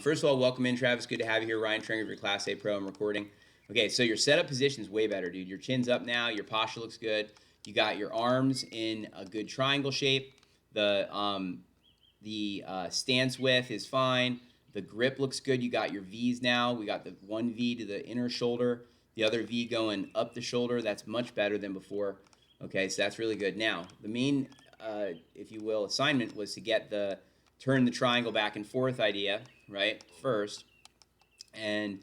First of all, welcome in, Travis. Good to have you here. Ryan Tringer of your Class A Pro. I'm recording. Okay, so your setup position is way better, dude. Your chin's up now. Your posture looks good. You got your arms in a good triangle shape. The stance width is fine. The grip looks good. You got your V's now. We got the one V to the inner shoulder, the other V going up the shoulder. That's much better than before. Okay, so that's really good. Now, the main, if you will, assignment was to get the turn the triangle back and forth idea, right, first. And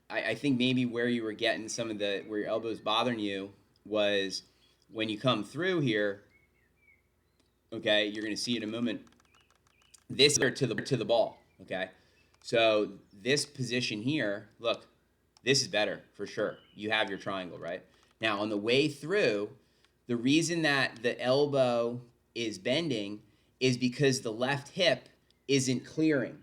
I think maybe where you were getting some of the, where your elbow's bothering you was when you come through here, okay, you're going to see in a moment, this to the ball, okay? So this position here, look, this is better for sure. You have your triangle, right? Now on the way through, the reason that the elbow is bending is because the left hip isn't clearing.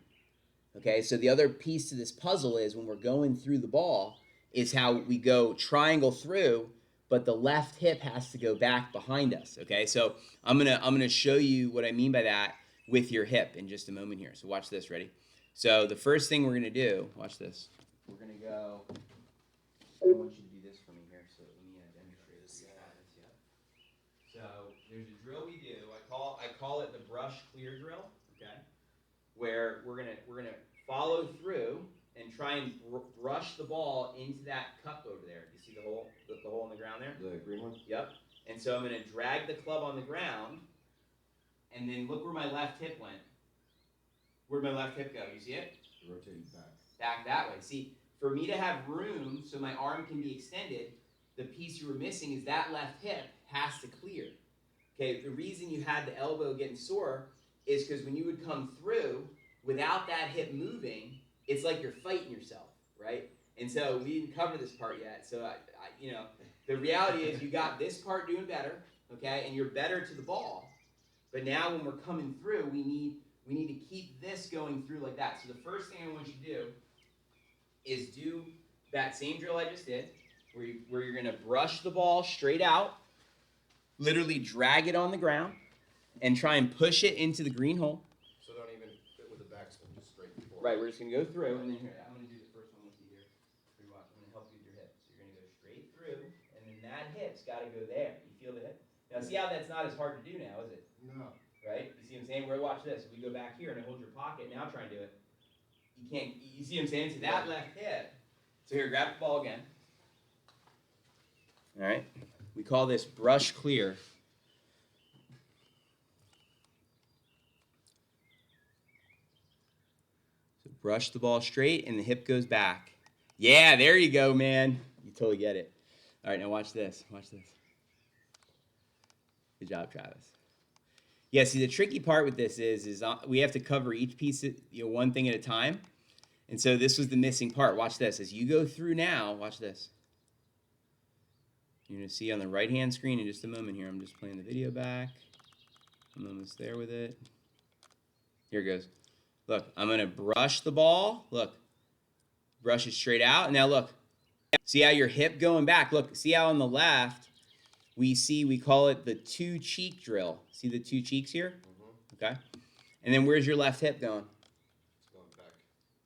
Okay, so the other piece to this puzzle is when we're going through the ball is how we go triangle through, but the left hip has to go back behind us. Okay, so I'm gonna show you what I mean by that with your hip in just a moment here. So watch this. Ready? So the first thing we're gonna do, watch this. We're gonna go. I want you to do this for me here. So let me demonstrate this. You got this, yeah. So there's a drill we do. I call it the brush clear drill. Okay, where we're gonna follow through and try and brush the ball into that cup over there. You see the hole, the hole in the ground there? The green one? Yep. And so I'm gonna drag the club on the ground, and then look where my left hip went. Where'd my left hip go? You see it? Rotating back. Back that way. See, for me to have room so my arm can be extended, the piece you were missing is that left hip has to clear. Okay, the reason you had the elbow getting sore is because when you would come through without that hip moving, it's like you're fighting yourself, right? And so we didn't cover this part yet. So the reality is you got this part doing better, okay, and you're better to the ball. But now when we're coming through, we need to keep this going through like that. So the first thing I want you to do is do that same drill I just did, where you're gonna brush the ball straight out, literally drag it on the ground, and try and push it into the green hole. So don't even fit with the backswing, just straight forward. Right, we're just gonna go through, and then here, I'm gonna do the first one with you here. Here, watch, I'm gonna help you with your hip. So you're gonna go straight through, and then that hip's gotta go there. You feel the hip? Now see how that's not as hard to do now, is it? No. Right? You see what I'm saying? Where, watch this. We go back here and I hold your pocket. Now try and do it. You can't. You see what I'm saying? So that left hip. So here, grab the ball again. All right. We call this brush clear. So brush the ball straight and the hip goes back. Yeah, there you go, man. You totally get it. All right, now watch this. Watch this. Good job, Travis. Yeah, see, the tricky part with this is we have to cover each piece, one thing at a time. And so this was the missing part. Watch this. As you go through now, watch this. You're going to see on the right-hand screen in just a moment here. I'm just playing the video back. I'm almost there with it. Here it goes. Look, I'm going to brush the ball. Look, brush it straight out. Now look, see how your hip going back. Look, see how on the left, we call it the two cheek drill. See the two cheeks here? Mm-hmm. Okay. And then where's your left hip going? It's going back.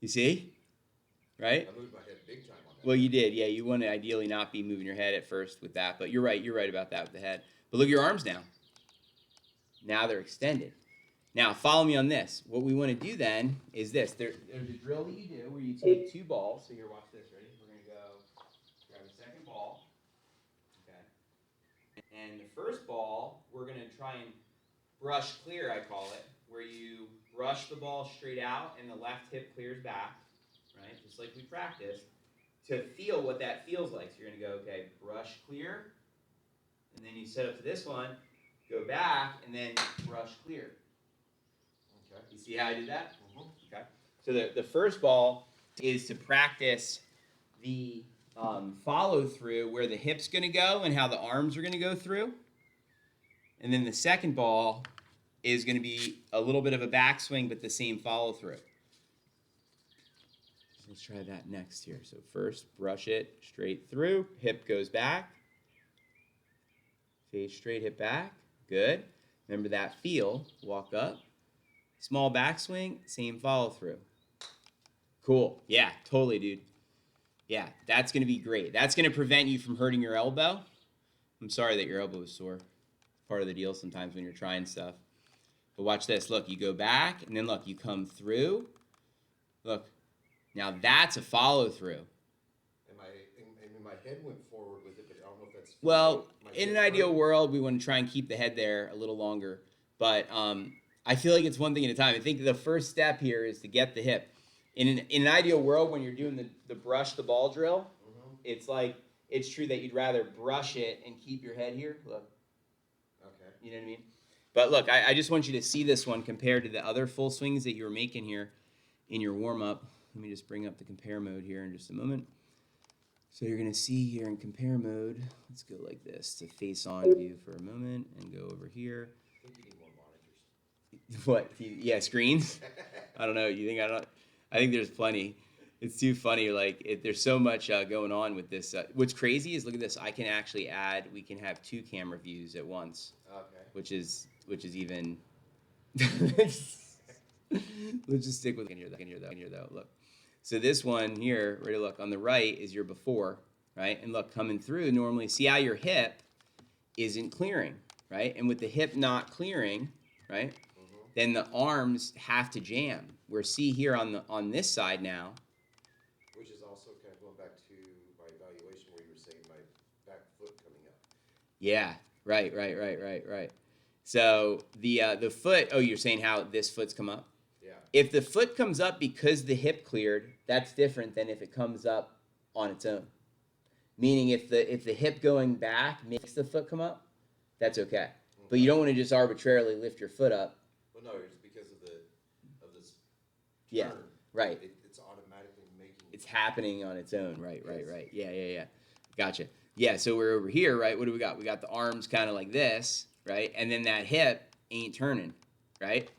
You see? Right? I moved my head big time on that. Well, you did. Yeah, you want to ideally not be moving your head at first with that, but you're right. You're right about that with the head. But look at your arms now. Now they're extended. Now, follow me on this. What we want to do then is this. There's a drill that you do where you take two balls. So here, watch this. Ready? We're going to go grab a second ball. Okay. And the first ball, we're going to try and brush clear, I call it, where you brush the ball straight out and the left hip clears back, right? Just like we practiced, to feel what that feels like. So you're going to go, okay, brush clear, and then you set up to this one, go back, and then brush clear. Okay. You see how I did that? Mm-hmm. Okay. So the first ball is to practice the follow through where the hip's going to go and how the arms are going to go through. And then the second ball is going to be a little bit of a backswing, but the same follow through. Let's try that next here. So first, brush it straight through. Hip goes back. Face straight, hip back. Good. Remember that feel. Walk up. Small backswing, same follow through. Cool. Yeah, totally, dude. Yeah, that's going to be great. That's going to prevent you from hurting your elbow. I'm sorry that your elbow is sore. Part of the deal sometimes when you're trying stuff. But watch this. Look, you go back, and then look, you come through. Look, now that's a follow through. And my head went forward with it, but I don't know if that's. Well, my in hip an ideal hurt. world, we want to try and keep the head there a little longer. But I feel like it's one thing at a time. I think the first step here is to get the hip. In an ideal world, when you're doing the brush the ball drill, it's like it's true that you'd rather brush it and keep your head here. Look, Okay. you know what I mean? But look, I just want you to see this one compared to the other full swings that you were making here in your warm-up. Let me just bring up the compare mode here in just a moment. So you're going to see here in compare mode, let's go like this to face on view for a moment and go over here. I think you need more monitors. What? Yeah, screens? I don't know. You think I don't? I think there's plenty. It's too funny. Like there's so much going on with this. What's crazy is look at this. I can actually add. We can have 2 camera views at once, Okay. which is even. Let's just stick with in here though. Look. So this one here, right? Look on the right is your before, right? And look coming through normally. See how your hip isn't clearing, right? And with the hip not clearing, right? Then the arms have to jam. Where see here on this side now. Which is also kind of going back to my evaluation where you were saying my back foot coming up. Yeah, right. So the foot. Oh, you're saying how this foot's come up? Yeah. If the foot comes up because the hip cleared, that's different than if it comes up on its own. Meaning if the hip going back makes the foot come up, that's okay. But you don't want to just arbitrarily lift your foot up. Well, no, it's because of this. Yeah, turn. right. It's automatically making. It's happening on its own. Right. Yeah. Gotcha. Yeah, so we're over here, right? What do we got? We got the arms kind of like this, right? And then that hip ain't turning, right?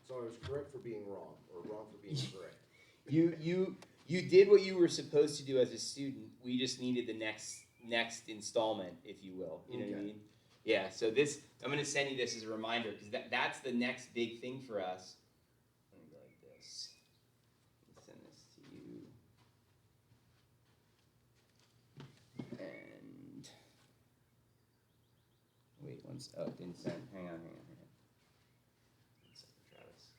So I was correct for being wrong, or wrong for being correct. You did what you were supposed to do as a student. We just needed the next installment, if you will. You know what I mean? Yeah. So this, I'm gonna send you this as a reminder because that's the next big thing for us. Let me go like this. Let me send this to you. And wait, oh, it didn't send. Hang on. Travis.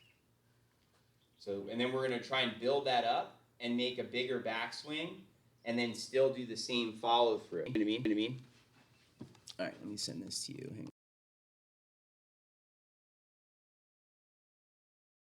So, and then we're gonna try and build that up and make a bigger backswing, and then still do the same follow through. You know what I mean? All right, let me send this to you. Hang